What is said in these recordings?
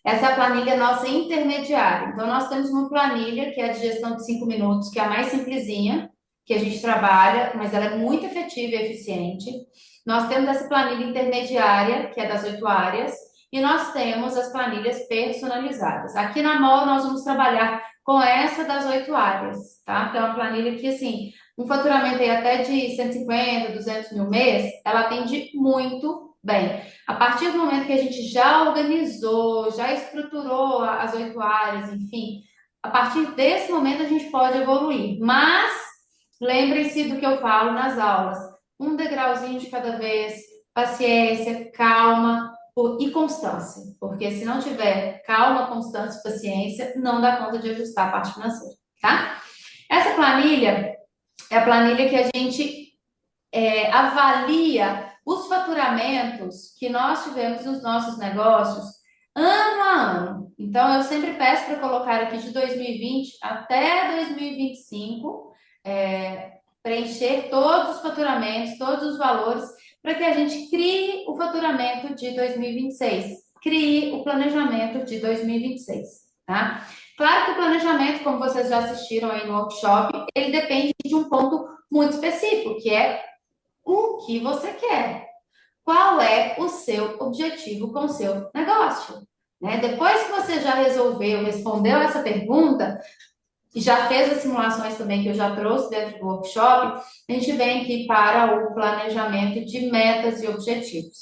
Essa é a planilha nossa intermediária. Então, nós temos uma planilha que é a de gestão de 5 minutos, que é a mais simplesinha, que a gente trabalha, mas ela é muito efetiva e eficiente. Nós temos essa planilha intermediária, que é das 8 áreas, e nós temos as planilhas personalizadas. Aqui na MOL, nós vamos trabalhar com essa das 8 áreas, tá? Então, é uma planilha que, assim, um faturamento aí até de 150, 200 mil mês, ela atende muito bem. A partir do momento que a gente já organizou, já estruturou as 8 áreas, enfim, a partir desse momento a gente pode evoluir. Mas lembrem-se do que eu falo nas aulas: um degrauzinho de cada vez, paciência, calma e constância. Porque se não tiver calma, constância e paciência, não dá conta de ajustar a parte financeira, tá? Essa planilha é a planilha que a gente avalia os faturamentos que nós tivemos nos nossos negócios ano a ano. Então, eu sempre peço para colocar aqui de 2020 até 2025, preencher todos os faturamentos, todos os valores, para que a gente crie o faturamento de 2026, crie o planejamento de 2026, tá? Claro que o planejamento, como vocês já assistiram aí no workshop, ele depende de um ponto muito específico, que é o que você quer. Qual é o seu objetivo com o seu negócio? Né? Depois que você já resolveu, respondeu essa pergunta, e já fez as simulações também que eu já trouxe dentro do workshop, a gente vem aqui para o planejamento de metas e objetivos.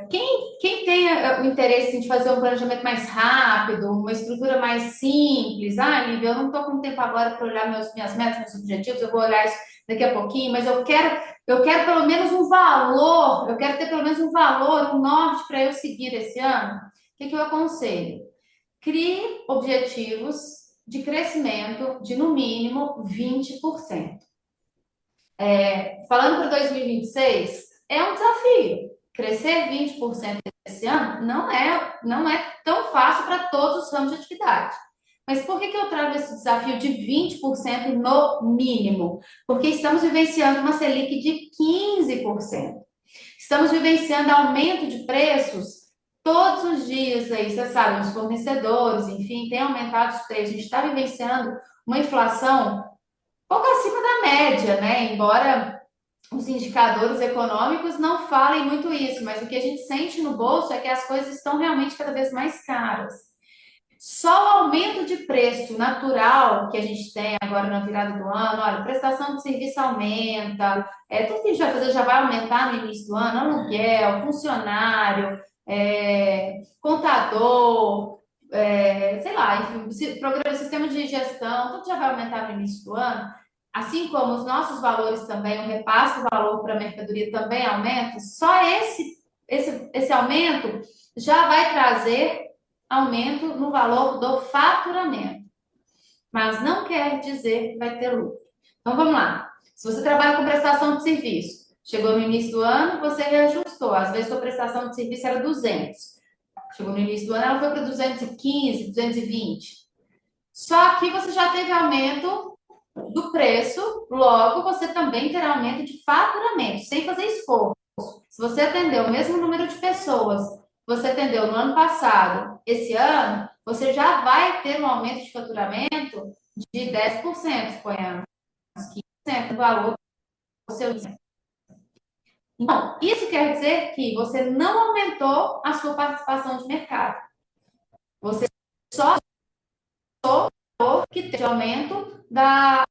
Quem tem o interesse de fazer um planejamento mais rápido, uma estrutura mais simples, Lívia, eu não estou com tempo agora para olhar minhas metas, meus objetivos, eu vou olhar isso daqui a pouquinho, mas eu quero pelo menos um valor, eu quero ter pelo menos um valor, um norte para eu seguir esse ano. O que eu aconselho? Crie objetivos de crescimento de no mínimo 20%. Falando para 2026, é um desafio. Crescer 20% esse ano não é tão fácil para todos os ramos de atividade. Mas por que eu trago esse desafio de 20% no mínimo? Porque estamos vivenciando uma Selic de 15%. Estamos vivenciando aumento de preços todos os dias aí, você sabe, os fornecedores, enfim, tem aumentado os preços. A gente está vivenciando uma inflação pouco acima da média, né? Embora os indicadores econômicos não falem muito isso, mas o que a gente sente no bolso é que as coisas estão realmente cada vez mais caras. Só o aumento de preço natural que a gente tem agora na virada do ano, olha, prestação de serviço aumenta, tudo que a gente vai fazer já vai aumentar no início do ano, aluguel, funcionário, contador, sei lá, enfim, programa, sistema de gestão, tudo já vai aumentar no início do ano. Assim como os nossos valores também, o repasse do valor para a mercadoria também aumenta, só esse aumento já vai trazer aumento no valor do faturamento. Mas não quer dizer que vai ter lucro. Então vamos lá. Se você trabalha com prestação de serviço, chegou no início do ano, você reajustou. Às vezes sua prestação de serviço era 200. Chegou no início do ano, ela foi para 215, 220. Só que você já teve aumento do preço, logo você também terá aumento de faturamento, sem fazer esforço. Se você atendeu o mesmo número de pessoas que você atendeu no ano passado, esse ano, você já vai ter um aumento de faturamento de 10%, suponhamos, 15% do valor do seu. Então, isso quer dizer que você não aumentou a sua participação de mercado. Você só que teve aumento da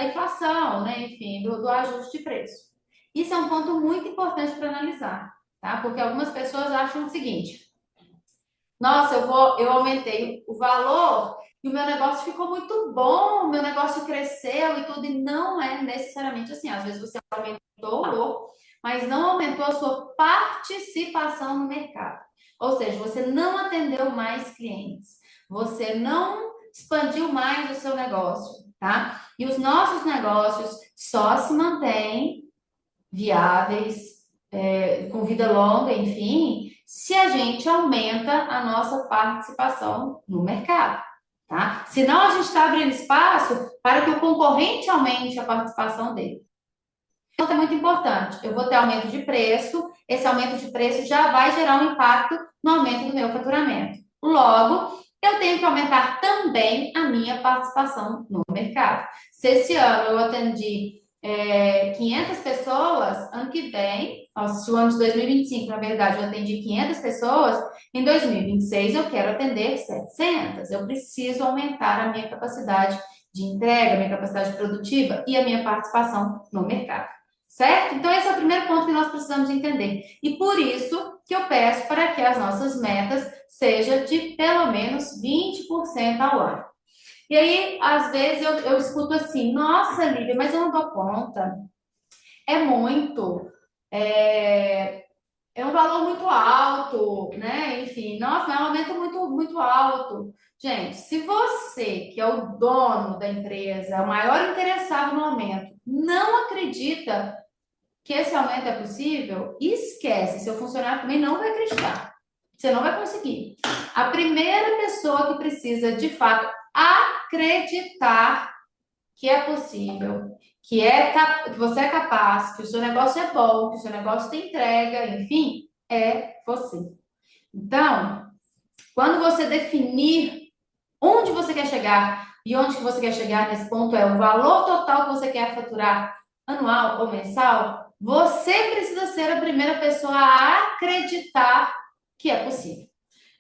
inflação, né? Enfim, do ajuste de preço. Isso é um ponto muito importante para analisar, tá? Porque algumas pessoas acham o seguinte: nossa, eu aumentei o valor e o meu negócio ficou muito bom, o meu negócio cresceu e tudo, e não é necessariamente assim. Às vezes você aumentou o valor, mas não aumentou a sua participação no mercado. Ou seja, você não atendeu mais clientes, você não expandiu mais o seu negócio, tá? E os nossos negócios só se mantêm viáveis, com vida longa, enfim, se a gente aumenta a nossa participação no mercado, tá? Senão a gente está abrindo espaço para que o concorrente aumente a participação dele. Então é muito importante. Eu vou ter aumento de preço esse aumento de preço já vai gerar um impacto no aumento do meu faturamento. Logo, eu tenho que aumentar também a minha participação no mercado. Se esse ano eu atendi 500 pessoas, ano que vem, se o ano de 2025, na verdade, eu atendi 500 pessoas, em 2026 eu quero atender 700. Eu preciso aumentar a minha capacidade de entrega, a minha capacidade produtiva e a minha participação no mercado. Certo? Então, esse é o primeiro ponto que nós precisamos entender. E por isso que eu peço para que as nossas metas sejam de pelo menos 20% ao ano. E aí, às vezes, eu escuto assim, nossa, Lívia, mas eu não dou conta. É muito. É, é um valor muito alto, né? Enfim, nossa, mas é um aumento muito, muito alto. Gente, se você, que é o dono da empresa, é o maior interessado no aumento, não acredita que esse aumento é possível, esquece. Seu funcionário também não vai acreditar. Você não vai conseguir. A primeira pessoa que precisa, de fato, acreditar que é possível, que você é capaz, que o seu negócio é bom, que o seu negócio tem entrega, enfim, é você. Então, quando você definir onde você quer chegar e onde que você quer chegar nesse ponto é o valor total que você quer faturar anual ou mensal, você precisa ser a primeira pessoa a acreditar que é possível.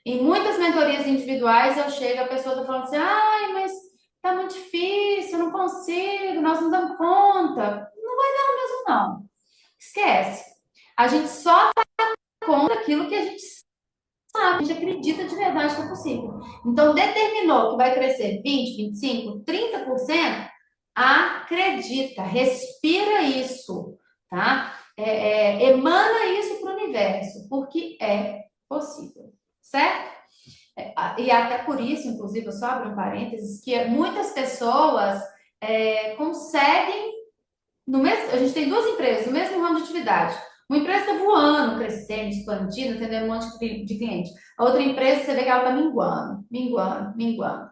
Em muitas mentorias individuais, eu chego, a pessoa está falando assim, ai, mas tá muito difícil, eu não consigo, nós não damos conta. Não vai dar mesmo, não. Esquece. A gente só dá conta daquilo que a gente sabe, a gente acredita de verdade que é possível. Então, determinou que vai crescer 20, 25, 30%, acredita, respira isso, tá? Emana isso para o universo, porque é possível, certo? E até por isso, inclusive, eu só abro um parênteses, que muitas pessoas conseguem, a gente tem duas empresas no mesmo ramo de atividade. Uma empresa está voando, crescendo, expandindo, atendendo um monte de cliente. A outra empresa, você vê que ela está minguando, minguando, minguando.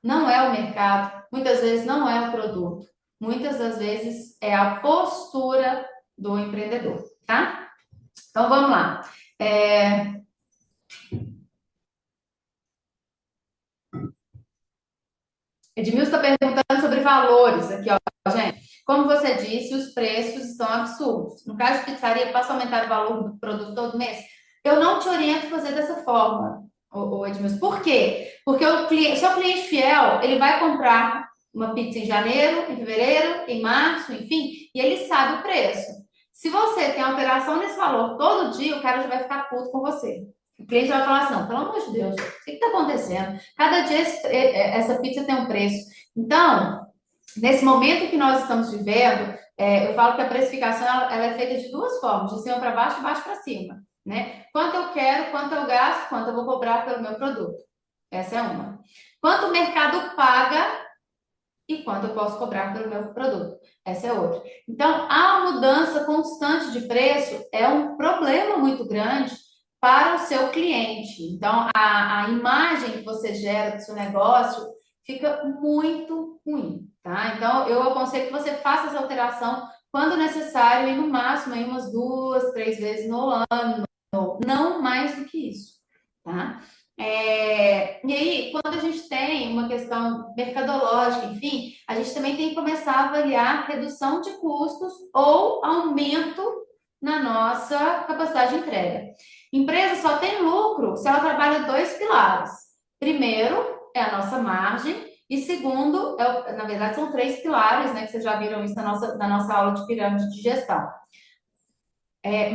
Não é o mercado, muitas vezes não é o produto, muitas das vezes é a postura do empreendedor, tá? Então vamos lá. Edmilson está perguntando sobre valores aqui, ó, gente. Como você disse, os preços estão absurdos. No caso de pizzaria, posso aumentar o valor do produto todo mês? Eu não te oriento a fazer dessa forma, Edmilson. Por quê? Porque seu cliente fiel, ele vai comprar uma pizza em janeiro, em fevereiro, em março, enfim, e ele sabe o preço. Se você tem alteração nesse valor todo dia, o cara já vai ficar puto com você. O cliente vai falar assim, não, pelo amor de Deus, o que está acontecendo? Cada dia essa pizza tem um preço. Então, nesse momento que nós estamos vivendo, eu falo que a precificação ela é feita de duas formas, de cima para baixo e de baixo para cima, né? Quanto eu quero, quanto eu gasto, quanto eu vou cobrar pelo meu produto. Essa é uma. Quanto o mercado paga e quanto eu posso cobrar pelo meu produto. Essa é outra. Então, a mudança constante de preço é um problema muito grande para o seu cliente. Então, a imagem que você gera do seu negócio fica muito ruim, tá? Então, eu aconselho que você faça essa alteração quando necessário e no máximo aí umas 2, 3 vezes no ano, não mais do que isso, tá? E aí, quando a gente tem uma questão mercadológica, enfim, a gente também tem que começar a avaliar redução de custos ou aumento na nossa capacidade de entrega. Empresa só tem lucro se ela trabalha dois pilares. Primeiro é a nossa margem e segundo, na verdade, são três pilares, né? Que vocês já viram isso na nossa aula de pirâmide de gestão.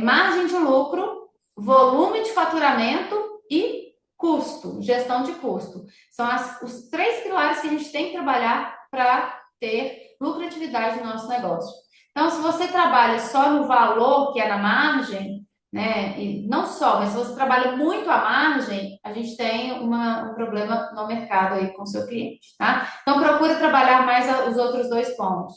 Margem de lucro, volume de faturamento e custo, gestão de custo. São os três pilares que a gente tem que trabalhar para ter lucratividade no nosso negócio. Então, se você trabalha só no valor, que é na margem, né? E não só, mas se você trabalha muito a margem, a gente tem um problema no mercado aí com o seu cliente, tá? Então, procura trabalhar mais os outros dois pontos.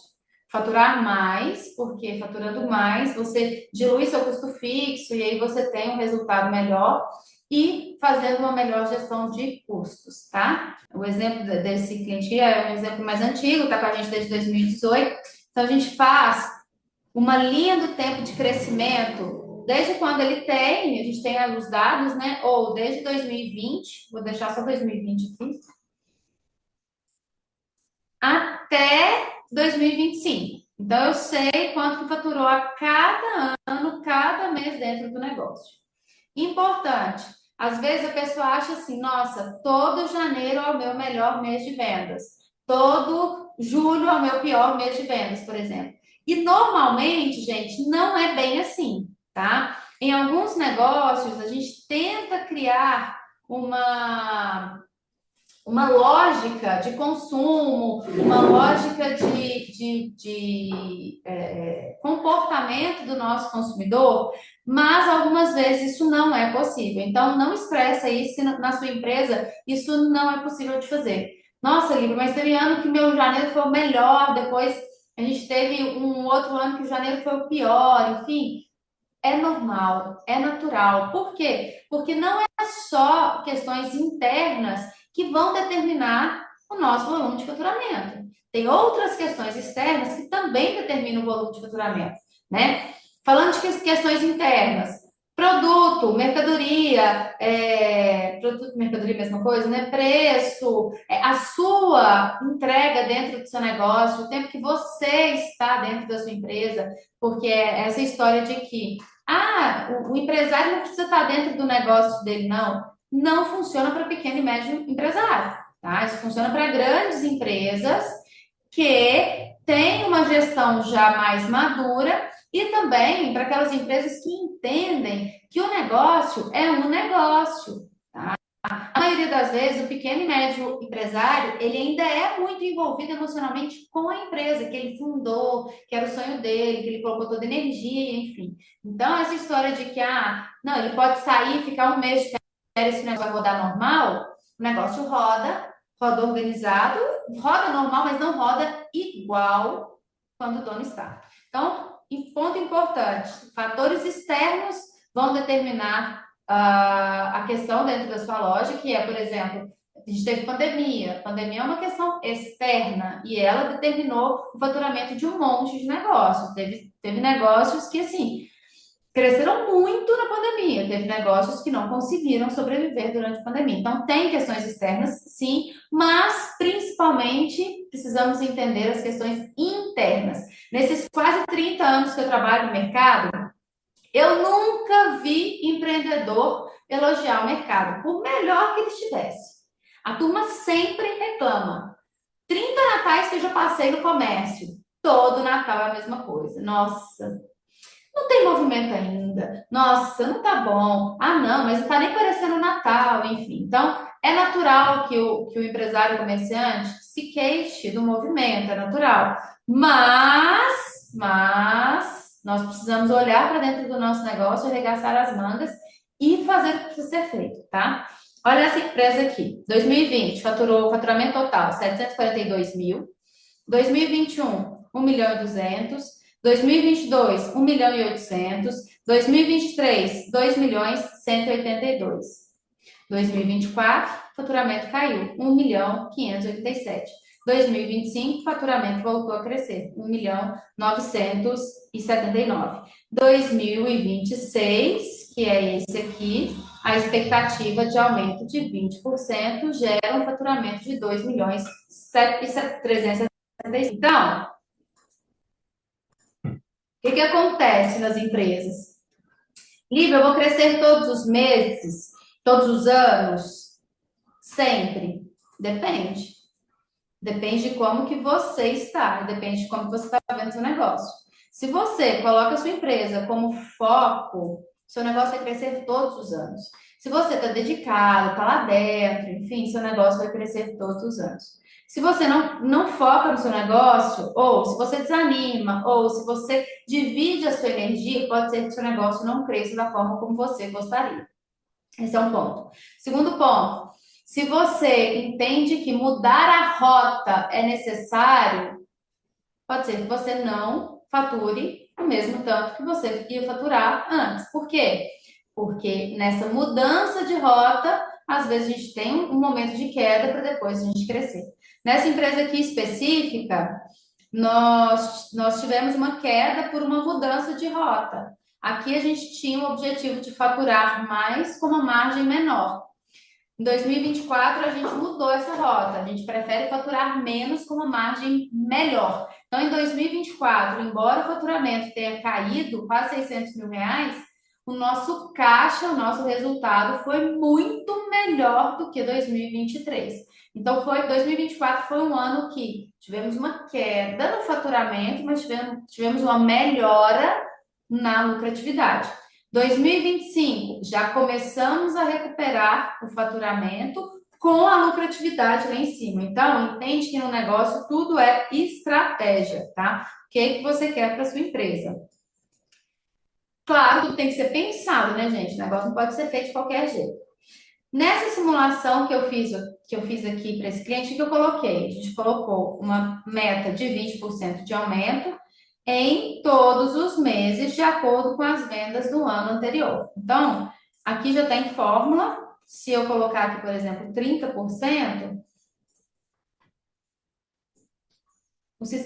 Faturar mais, porque faturando mais, você dilui seu custo fixo e aí você tem um resultado melhor e fazendo uma melhor gestão de custos, tá? O exemplo desse cliente é um exemplo mais antigo, tá com a gente desde 2018. Então, a gente faz uma linha do tempo de crescimento desde quando ele tem, a gente tem os dados, né? Ou desde 2020, vou deixar só 2020 aqui, até 2025. Então, eu sei quanto que faturou a cada ano, cada mês dentro do negócio. Importante. Às vezes a pessoa acha assim, nossa, todo janeiro é o meu melhor mês de vendas. Todo julho é o meu pior mês de vendas, por exemplo. E normalmente, gente, não é bem assim, tá? Em alguns negócios, a gente tenta criar uma lógica de consumo, uma lógica de comportamento do nosso consumidor, mas algumas vezes isso não é possível. Então, não expressa isso se na sua empresa, isso não é possível de fazer. Nossa, Lívia, mas teve ano que meu janeiro foi o melhor, depois a gente teve um outro ano que o janeiro foi o pior, enfim. É normal, é natural. Por quê? Porque não é só questões internas que vão determinar o nosso volume de faturamento. Tem outras questões externas que também determinam o volume de faturamento, né? Falando de questões internas, produto, mercadoria, produto, mercadoria, mesma coisa, né? Preço, a sua entrega dentro do seu negócio, o tempo que você está dentro da sua empresa, porque é essa história de que o empresário não precisa estar dentro do negócio dele, não. Não funciona para pequeno e médio empresário, tá? Isso funciona para grandes empresas que têm uma gestão já mais madura e também para aquelas empresas que entendem que o negócio é um negócio. A maioria das vezes, o pequeno e médio empresário, ele ainda é muito envolvido emocionalmente com a empresa que ele fundou, que era o sonho dele, que ele colocou toda a energia, enfim. Então, essa história de que, não, ele pode sair, ficar um mês de férias, esse negócio vai rodar normal, o negócio roda, roda organizado, roda normal, mas não roda igual quando o dono está. Então, ponto importante, fatores externos vão determinar a questão dentro da sua loja, que é, por exemplo, a gente teve pandemia. Pandemia é uma questão externa e ela determinou o faturamento de um monte de negócios. Teve negócios que, assim, cresceram muito na pandemia. Teve negócios que não conseguiram sobreviver durante a pandemia. Então, tem questões externas, sim, mas principalmente precisamos entender as questões internas. Nesses quase 30 anos que eu trabalho no mercado, eu nunca vi empreendedor elogiar o mercado, por melhor que ele estivesse. A turma sempre reclama. 30 natais que eu já passei no comércio. Todo Natal é a mesma coisa. Nossa, não tem movimento ainda. Nossa, não tá bom. Ah, não, mas não tá nem parecendo Natal, enfim. Então, é natural que o empresário comerciante se queixe do movimento, é natural. Mas nós precisamos olhar para dentro do nosso negócio, arregaçar as mangas e fazer o que precisa ser feito, tá? Olha essa empresa aqui. 2020, faturou faturamento total 742 mil. 2021, 1 milhão e 200. 2022, 1 milhão e 800. 2023, 2 milhões e 182. 2024, faturamento caiu, 1 milhão e 587. 2025, faturamento voltou a crescer, 1 milhão 979. 2026, que é esse aqui, a expectativa de aumento de 20% gera um faturamento de 2 milhões e 375. Então, o que acontece nas empresas? Lívia, eu vou crescer todos os meses, todos os anos? Sempre. Depende. Depende de como que você está, depende de como você está vendo o seu negócio. Se você coloca a sua empresa como foco, seu negócio vai crescer todos os anos. Se você está dedicado, está lá dentro, enfim, seu negócio vai crescer todos os anos. Se você não foca no seu negócio, ou se você desanima, ou se você divide a sua energia, pode ser que o seu negócio não cresça da forma como você gostaria. Esse é um ponto. Segundo ponto, se você entende que mudar a rota é necessário, pode ser que você não fature o mesmo tanto que você ia faturar antes. Por quê? Porque nessa mudança de rota, às vezes a gente tem um momento de queda para depois a gente crescer. Nessa empresa aqui específica, nós tivemos uma queda por uma mudança de rota. Aqui a gente tinha o objetivo de faturar mais com uma margem menor. Em 2024, a gente mudou essa rota. A gente prefere faturar menos com uma margem melhor. Então, em 2024, embora o faturamento tenha caído quase 600 mil reais, o nosso caixa, o nosso resultado foi muito melhor do que 2023. Então, 2024 foi um ano que tivemos uma queda no faturamento, mas tivemos uma melhora na lucratividade. 2025, já começamos a recuperar o faturamento com a lucratividade lá em cima. Então, entende que no negócio tudo é estratégia, tá? O que é que você quer para sua empresa? Claro, tudo tem que ser pensado, né, gente? O negócio não pode ser feito de qualquer jeito. Nessa simulação que eu fiz aqui para esse cliente, o que eu coloquei? A gente colocou uma meta de 20% de aumento em todos os meses, de acordo com as vendas do ano anterior. Então, aqui já tem fórmula. Se eu colocar aqui, por exemplo, 30%,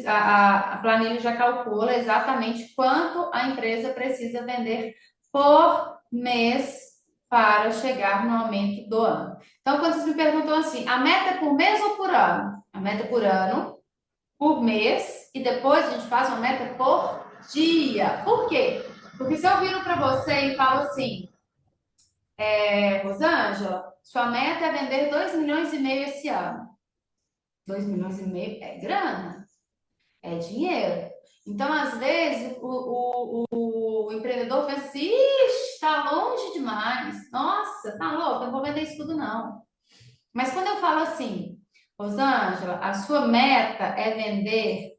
a planilha já calcula exatamente quanto a empresa precisa vender por mês para chegar no aumento do ano. Então, quando vocês me perguntam assim, a meta é por mês ou por ano? A meta é por ano, por mês, e depois a gente faz uma meta por dia. Por quê? Porque se eu viro para você e falo assim, Rosângela, sua meta é vender 2,5 milhões esse ano. 2,5 milhões é grana, é dinheiro. Então, às vezes, o empreendedor pensa assim, ixi, está longe demais. Nossa, tá louco, eu não vou vender isso tudo, não. Mas quando eu falo assim, Rosângela, a sua meta é vender.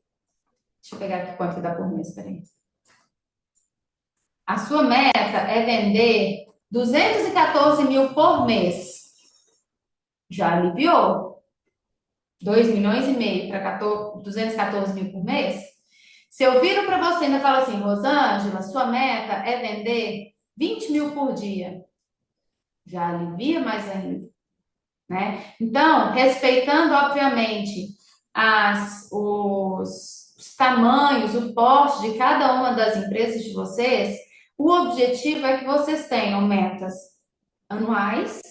Deixa eu pegar aqui quanto dá por mês, peraí. A sua meta é vender 214 mil por mês. Já aliviou? 2,5 milhões para 214 mil por mês? Se eu viro para você e ainda falo assim, Rosângela, sua meta é vender 20 mil por dia. Já alivia mais ainda, né? Então, respeitando, obviamente, os tamanhos, o porte de cada uma das empresas de vocês, o objetivo é que vocês tenham metas anuais,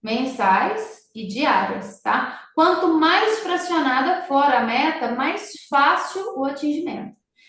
mensais e diárias, tá? Quanto mais fracionada for a meta, mais fácil o atingimento.